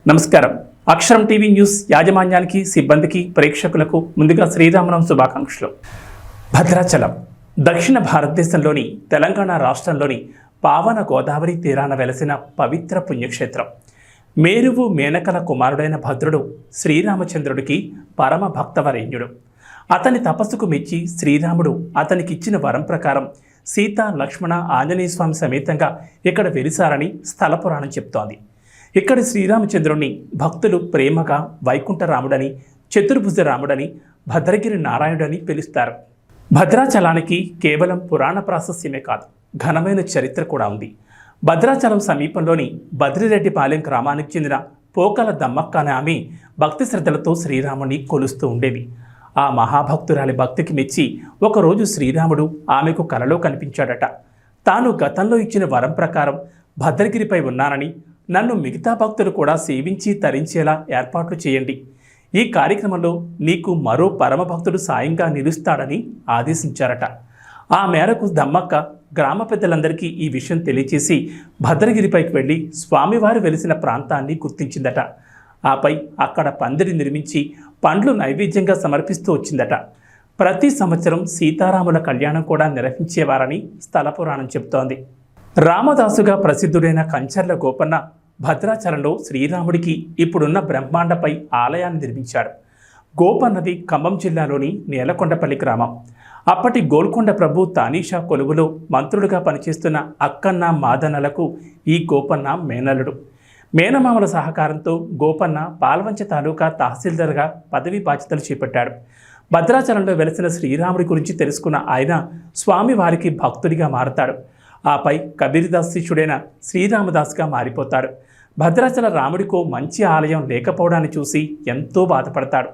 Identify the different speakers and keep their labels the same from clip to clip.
Speaker 1: నమస్కారం. అక్షరం TV news యాజమాన్యానికి, సిబ్బందికి, ప్రేక్షకులకు ముందుగా శ్రీరామనవమి శుభాకాంక్షలు. భద్రాచలం దక్షిణ భారతదేశంలోని తెలంగాణ రాష్ట్రంలోని పావన గోదావరి తీరాన వెలసిన పవిత్ర పుణ్యక్షేత్రం. మేరువు మేనకల కుమారుడైన భద్రుడు శ్రీరామచంద్రుడికి పరమ భక్తవరేణ్యుడు. అతని తపస్సుకు మెచ్చి శ్రీరాముడు అతనికిచ్చిన వరం ప్రకారం సీత, లక్ష్మణ, ఆంజనేయ స్వామి సమేతంగా ఇక్కడ వెలిసారని స్థల పురాణం చెప్తోంది. ఇక్కడి శ్రీరామచంద్రుణ్ణి భక్తులు ప్రేమగా వైకుంఠరాముడని, చతుర్భుజ రాముడని, భద్రగిరి నారాయణుడని పిలుస్తారు. భద్రాచలానికి కేవలం పురాణ ప్రాశస్యమే కాదు, ఘనమైన చరిత్ర కూడా ఉంది. భద్రాచలం సమీపంలోని బద్రిరెడ్డిపాలెం గ్రామానికి చెందిన పోకల దమ్మక్క అనే ఆమె భక్తి శ్రద్ధలతో శ్రీరాముని కొలుస్తూ ఉండేది. ఆ మహాభక్తురాలి భక్తికి మెచ్చి ఒకరోజు శ్రీరాముడు ఆమెకు కలలో కనిపించాడట. తాను గతంలో ఇచ్చిన వరం ప్రకారం భద్రగిరిపై ఉన్నానని, నన్ను మిగతా భక్తులు కూడా సేవించి తరించేలా ఏర్పాట్లు చేయండి. ఈ కార్యక్రమంలో నీకు మరో పరమభక్తుడు సాయంగా నిలుస్తాడని ఆదేశించారట. ఆ మేరకు దమ్మక్క గ్రామ పెద్దలందరికీ ఈ విషయం తెలియచేసి భద్రగిరిపైకి వెళ్ళి స్వామివారు వెలిసిన ప్రాంతాన్ని గుర్తించిందట. ఆపై అక్కడ పందిరి నిర్మించి పండ్లు నైవేద్యంగా సమర్పిస్తూ వచ్చిందట. ప్రతి సంవత్సరం సీతారాముల కళ్యాణం కూడా నిర్వహించేవారని స్థల పురాణం చెబుతోంది. రామదాసుగా ప్రసిద్ధుడైన కంచర్ల గోపన్న భద్రాచలంలో శ్రీరాముడికి ఇప్పుడున్న బ్రహ్మాండపై ఆలయాన్ని నిర్మించాడు. గోపన్నది ఖమ్మం జిల్లాలోని నేలకొండపల్లి గ్రామం. అప్పటి గోల్కొండ ప్రభు తానీషా కొలువులో మంత్రులుగా పనిచేస్తున్న అక్కన్న మాదన్నలకు ఈ గోపన్న మేనల్లుడు. మేనమామల సహకారంతో గోపన్న పాల్వంచ తాలూకా తహసీల్దార్గా పదవీ బాధ్యతలు చేపట్టాడు. భద్రాచలంలో వెలసిన శ్రీరాముడి గురించి తెలుసుకున్న ఆయన స్వామివారికి భక్తుడిగా మారతాడు. ఆపై కబీర్దాస్ శిష్యుడైన శ్రీరామదాస్గా మారిపోతాడు. భద్రాచల రాముడికో మంచి ఆలయం లేకపోవడాన్ని చూసి ఎంతో బాధపడతాడు.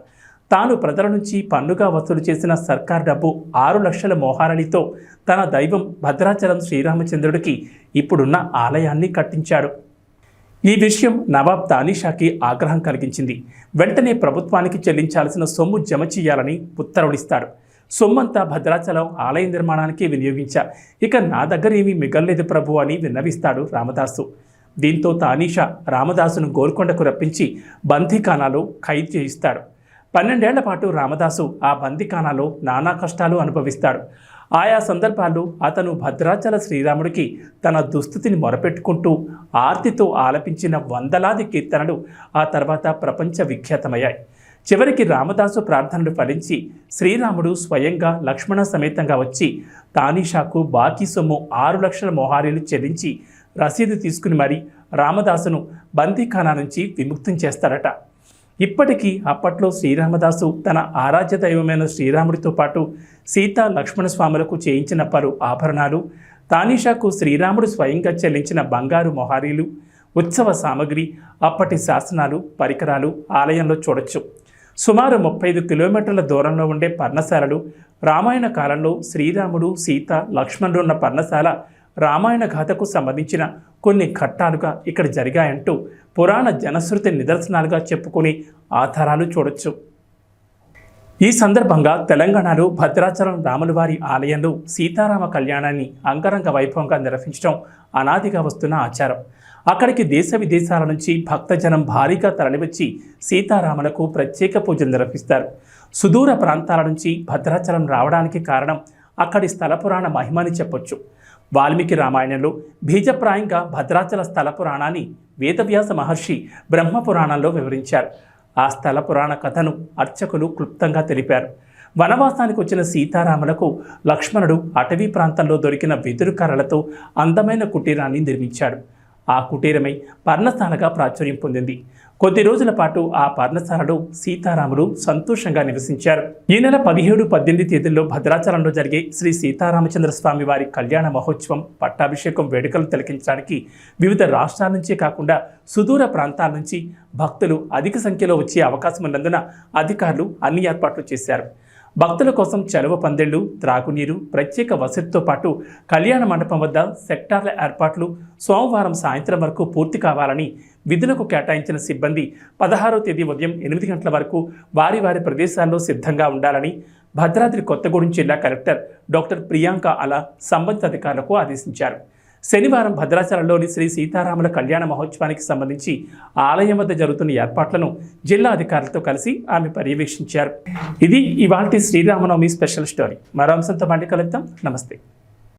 Speaker 1: తాను ప్రజల నుంచి పన్నుగా వసూలు చేసిన సర్కార్ డబ్బు 6 లక్షల మోహారలితో తన దైవం భద్రాచలం శ్రీరామచంద్రుడికి ఇప్పుడున్న ఆలయాన్ని కట్టించాడు. ఈ విషయం నవాబ్ తానీషాకి ఆగ్రహం కలిగించింది. వెంటనే ప్రభుత్వానికి చెల్లించాల్సిన సొమ్ము జమ చేయాలని ఉత్తర్వులిస్తాడు. సొమ్మంతా భద్రాచలం ఆలయ నిర్మాణానికి వినియోగించా, ఇక నా దగ్గర ఏమీ మిగల్లేదు ప్రభు అని విన్నవిస్తాడు రామదాసు. దీంతో తానీషా రామదాసును గోల్కొండకు రప్పించి బందీఖానాలో ఖైదు చేయిస్తాడు. 12 ఏళ్ల పాటు రామదాసు ఆ బందీఖానాలో నానా కష్టాలు అనుభవిస్తాడు. ఆయా సందర్భాల్లో అతను భద్రాచల శ్రీరాముడికి తన దుస్థితిని మొరపెట్టుకుంటూ ఆర్తితో ఆలపించిన వందలాది కీర్తనలు ఆ తర్వాత ప్రపంచ విఖ్యాతమయ్యాయి. చివరికి రామదాసు ప్రార్థనలు ఫలించి శ్రీరాముడు స్వయంగా లక్ష్మణ సమేతంగా వచ్చి తానీషాకు బాకీ సొమ్ము 6 లక్షల మోహారీలు చెల్లించి రసీదు తీసుకుని మరీ రామదాసును బందీఖానా నుంచి విముక్తం చేస్తాడట. ఇప్పటికీ అప్పట్లో శ్రీరామదాసు తన ఆరాధ్య దైవమైన శ్రీరాముడితో పాటు సీత, లక్ష్మణ స్వాములకు చేయించిన పలు ఆభరణాలు, తానీషాకు శ్రీరాముడు స్వయంగా చెల్లించిన బంగారు మొహారీలు, ఉత్సవ సామగ్రి, అప్పటి శాసనాలు, పరికరాలు ఆలయంలో చూడొచ్చు. సుమారు 35 కిలోమీటర్ల దూరంలో ఉండే పర్ణశాలలు, రామాయణ కాలంలో శ్రీరాముడు, సీత, లక్ష్మణుడు ఉన్న పర్ణశాల రామాయణ గాథకు సంబంధించిన కొన్ని ఘట్టాలుగా ఇక్కడ జరిగాయంటూ పురాణ జనశ్రుతి నిదర్శనాలుగా చెప్పుకునే ఆధారాలు చూడొచ్చు. ఈ సందర్భంగా తెలంగాణలో భద్రాచలం రాములవారి ఆలయంలో సీతారామ కళ్యాణాన్ని అంగరంగ వైభవంగా నిర్వహించడం అనాదిగా వస్తున్న ఆచారం. అక్కడికి దేశ విదేశాల నుంచి భక్తజనం భారీగా తరలివచ్చి సీతారాములకు ప్రత్యేక పూజలు నిర్వహిస్తారు. సుదూర ప్రాంతాల నుంచి భద్రాచలం రావడానికి కారణం అక్కడి స్థల పురాణ మహిమని చెప్పొచ్చు. వాల్మీకి రామాయణంలో బీజప్రాయంగా భద్రాచల స్థల పురాణాన్ని వేదవ్యాస మహర్షి బ్రహ్మపురాణంలో వివరించారు. ఆ స్థల పురాణ కథను అర్చకులు క్లుప్తంగా తెలిపారు. వనవాసానికి వచ్చిన సీతారాములకు లక్ష్మణుడు అటవీ ప్రాంతంలో దొరికిన వెదురు కర్రలతో అందమైన కుటీరాన్ని నిర్మించాడు. ఆ కుటీరమై పర్ణశాలగా ప్రాచుర్యం పొందింది. కొద్ది రోజుల పాటు ఆ పర్ణశాలలో సీతారాములు సంతోషంగా నివసించారు. ఈ నెల 17, 18 తేదీల్లో భద్రాచలంలో జరిగే శ్రీ సీతారామచంద్ర స్వామి వారి కళ్యాణ మహోత్సవం, పట్టాభిషేకం వేడుకలు తిలకించడానికి వివిధ రాష్ట్రాల నుంచే కాకుండా సుదూర ప్రాంతాల నుంచి భక్తులు అధిక సంఖ్యలో వచ్చే అవకాశం ఉన్నందున అధికారులు అన్ని ఏర్పాట్లు చేశారు. భక్తుల కోసం చలువ పందిళ్లు, త్రాగునీరు, ప్రత్యేక వసతితో పాటు కళ్యాణ మండపం వద్ద సెక్టార్ల ఏర్పాట్లు సోమవారం సాయంత్రం వరకు పూర్తి కావాలని విధులకు కేటాయించిన సిబ్బంది 16వ తేదీ ఉదయం 8 గంటల వరకు వారి వారి ప్రదేశాల్లో సిద్ధంగా ఉండాలని భద్రాద్రి కొత్తగూడెం జిల్లా కలెక్టర్ డాక్టర్ ప్రియాంక అలా సంబంధిత అధికారులకు ఆదేశించారు. శనివారం భద్రాచలంలోని శ్రీ సీతారాముల కళ్యాణ మహోత్సవానికి సంబంధించి ఆలయం వద్ద జరుగుతున్న ఏర్పాట్లను జిల్లా అధికారులతో కలిసి ఆమె పర్యవేక్షించారు. ఇది ఇవాల్టి శ్రీరామనవమి స్పెషల్ స్టోరీ. మరో అంశంతో మళ్ళీ కలుద్దాం. నమస్తే.